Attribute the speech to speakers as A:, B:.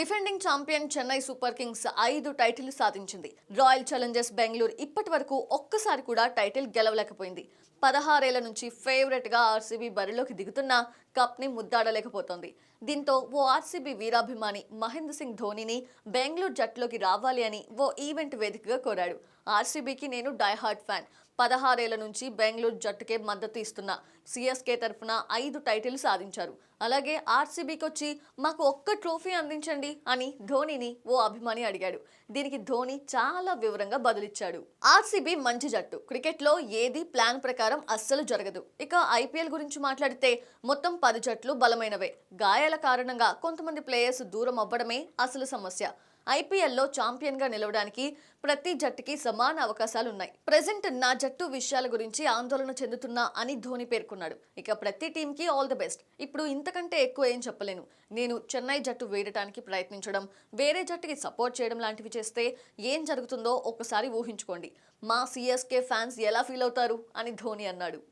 A: Defending champion Chennai super Kings 5 title సాధించింది. Royal Challengers Bengaluru ఇప్పటివరకు ఒక్కసారి కూడా టైటిల్ గెలవలేకపోయింది. 16 ఏళ్ల నుంచి ఫేవరెట్ గా ఆర్సీబీ బరిలోకి దిగుతున్న కప్ ని ముద్దాడలేకపోతోంది. దీంతో ఓ ఆర్సీబీ వీరాభిమాని మహేంద్ర సింగ్ ధోనీని బెంగళూరు జట్టులోకి రావాలి అని ఓ ఈవెంట్ వేదికగా కోరాడు. ఆర్సీబీకి నేను డైహార్డ్ ఫ్యాన్. 16 ఏళ్ల నుంచి బెంగళూరు జట్టుకే మద్దతు ఇస్తున్నా. సిఎస్కే తరఫున 5 టైటిల్ సాధించారు. అలాగే ఆర్సీబీకి వచ్చి మాకు ఒక్క ట్రోఫీ అందించండి అని ధోనీని ఓ అభిమాని అడిగాడు. దీనికి ధోనీ చాలా వివరంగా బదులిచ్చాడు. ఆర్సీబీ మంచి జట్టు. క్రికెట్ లో ఏది ప్లాన్ ప్రకారం అస్సలు జరగదు. ఇక ఐపీఎల్ గురించి మాట్లాడితే మొత్తం 10 జట్లు బలమైనవే. గాయాల కారణంగా కొంతమంది ప్లేయర్స్ దూరం అవ్వడమే అసలు సమస్య. ఐపీఎల్లో ఛాంపియన్ గా నిలవడానికి ప్రతి జట్టుకి సమాన అవకాశాలున్నాయి. ప్రెజెంట్ నా జట్టు విషయాల గురించి ఆందోళన చెందుతున్నా అని ధోని పేర్కొన్నాడు. ఇక ప్రతి టీమ్ కి ఆల్ ది బెస్ట్. ఇప్పుడు ఇంతకంటే ఎక్కువ ఏం చెప్పలేను. నేను చెన్నై జట్టు వేయడానికి ప్రయత్నించడం, వేరే జట్టుకి సపోర్ట్ చేయడం లాంటివి చేస్తే ఏం జరుగుతుందో ఒక్కసారి ఊహించుకోండి. మా సిఎస్కే ఫ్యాన్స్ ఎలా ఫీల్ అవుతారు అని ధోని అన్నాడు.